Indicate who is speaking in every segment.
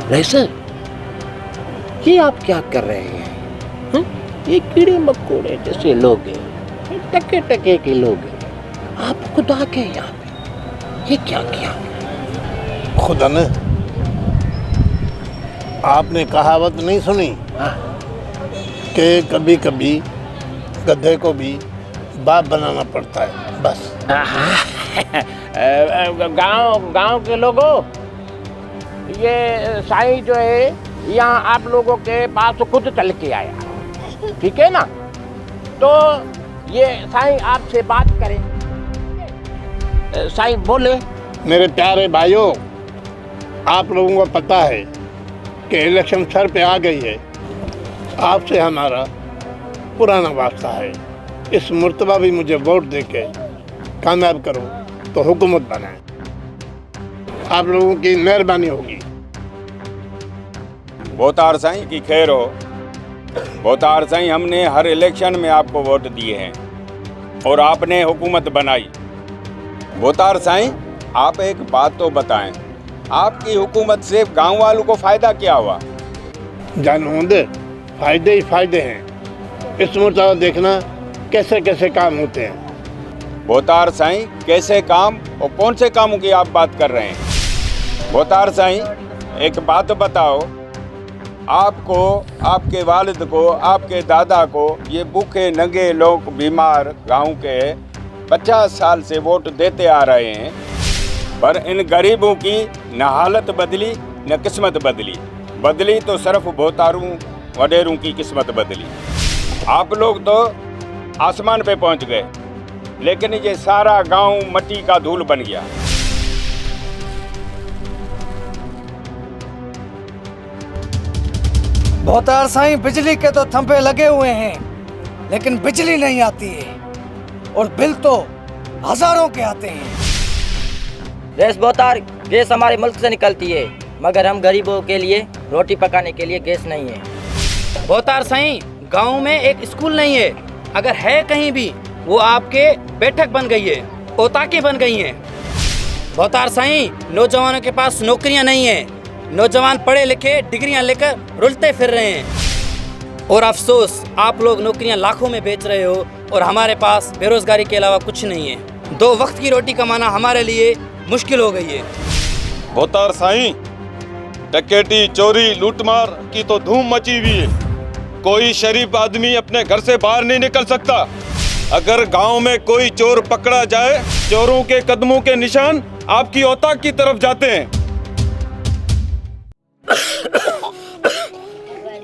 Speaker 1: वैसे ये आप क्या कर रहे हैं? ये कीड़े मकोड़े जैसे लोग हैं, टके टके के लोग हैं, आप खुदा के यहाँ पे ये क्या किया?
Speaker 2: खुदा ने, आपने कहावत नहीं सुनी कि कभी कभी गधे को भी बाप बनाना पड़ता है? बस।
Speaker 1: गांव के लोगों, ये साईं जो है यहाँ आप लोगों के पास खुद चल के आया, ठीक है ना? तो ये साईं आपसे बात करें। साईं बोले।
Speaker 2: मेरे प्यारे भाइयों, आप लोगों को पता है कि इलेक्शन सर पे आ गई है। आपसे हमारा पुराना वास्ता है, इस मुर्तबा भी मुझे वोट देके कामयाब करो तो हुकूमत बनाए। आप लोगों की मेहरबानी होगी।
Speaker 3: बोतार साईं की खैर हो। बोतार साईं, हमने हर इलेक्शन में आपको वोट दिए हैं और आपने हुकूमत बनाई। बोतार साईं, आप एक बात तो बताएं, आपकी हुकूमत से गांव वालों को फायदा क्या हुआ?
Speaker 2: जानवंदे, फायदे ही फायदे हैं। इस मुर्तबा देखना कैसे कैसे काम होते हैं।
Speaker 3: बोतार साईं, कैसे काम और कौन से कामों की आप बात कर रहे हैं? बोतार साईं, एक बात बताओ, आपको, आपके वालिद को, आपके दादा को ये भूखे नंगे लोग बीमार गांव के 50 साल से वोट देते आ रहे हैं, पर इन गरीबों की न हालत बदली न किस्मत बदली तो सिर्फ बोतारों वडेरों की किस्मत बदली। आप लोग तो आसमान पे पहुंच गए, लेकिन ये सारा गांव मिट्टी का धूल बन गया।
Speaker 4: बोतार साईं, बिजली के तो थंभे लगे हुए हैं, लेकिन बिजली नहीं आती है और बिल तो हजारों के आते हैं।
Speaker 5: गैस बोतार, गैस हमारे मुल्क से निकलती है, मगर हम गरीबों के लिए रोटी पकाने के लिए गैस नहीं है।
Speaker 6: बोतार साईं, गांव में एक स्कूल नहीं है, अगर है कहीं भी वो आपके बैठक बन गई है, ओताके बन गई हैं। बोतार साईं, नौजवानों के पास नौकरियां नहीं है, नौजवान पढ़े लिखे डिग्रियां लेकर रुलते फिर रहे हैं। और अफसोस, आप लोग नौकरियां लाखों में बेच रहे हो और हमारे पास बेरोजगारी के अलावा कुछ नहीं है। 2 वक्त की रोटी कमाना हमारे लिए मुश्किल हो गई है।
Speaker 7: बोतार साईं, डकैती, चोरी, लूटमार की तो धूम मची हुई है। कोई शरीफ आदमी अपने घर से बाहर नहीं निकल सकता। अगर गांव में कोई चोर पकड़ा जाए, चोरों के कदमों के निशान आपकी औताक की तरफ जाते हैं।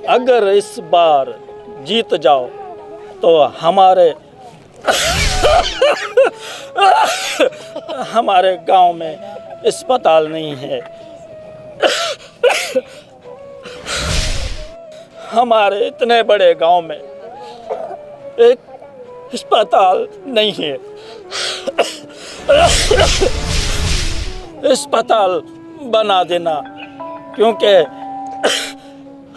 Speaker 8: अगर इस बार जीत जाओ तो हमारे गांव में अस्पताल नहीं है, हमारे इतने बड़े गांव में एक अस्पताल नहीं है। अस्पताल बना देना, क्योंकि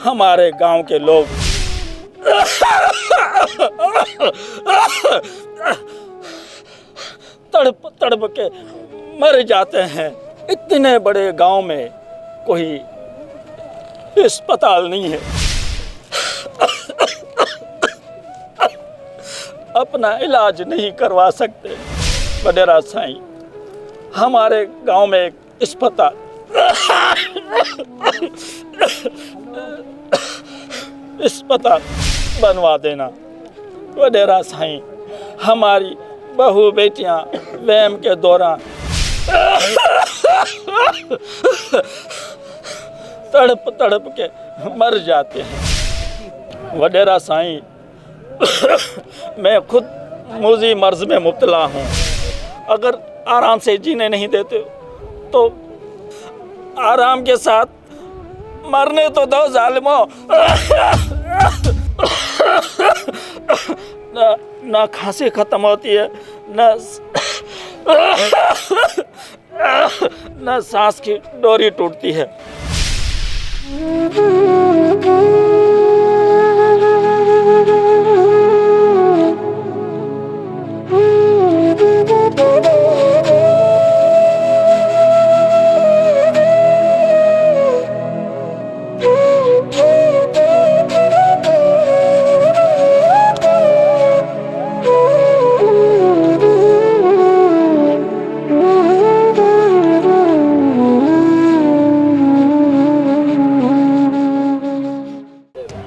Speaker 8: हमारे गांव के लोग तड़प तड़प के मर जाते हैं। इतने बड़े गांव में कोई अस्पताल नहीं है। अपना इलाज नहीं करवा सकते। वडेरा साईं, हमारे गांव में एक अस्पताल बनवा देना। वडेरा साईं, हमारी बहू बेटियां वहम के दौरान तड़प तड़प के मर जाते हैं। वडेरा साईं, मैं खुद मुझी मर्ज में मुब्तला हूँ। अगर आराम से जीने नहीं देते तो आराम के साथ मरने तो दो जालिमों। ना खांसी खत्म होती है, न सांस की डोरी टूटती है।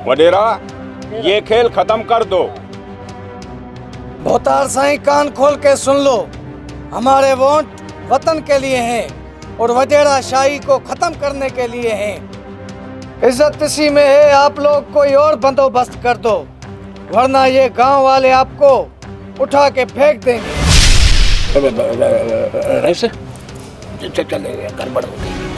Speaker 3: वडेरा, ये खेल खत्म कर दो।
Speaker 4: भोतार साईं, कान खोल के सुन लो, हमारे वोट वतन के लिए हैं और वडेरा शाही को खत्म करने के लिए हैं। इज्जत इसी में है, आप लोग कोई और बंदोबस्त कर दो, वरना ये गांव वाले आपको उठा के फेंक देंगे।
Speaker 1: ऐसे चले गया, गड़बड़ हो गई।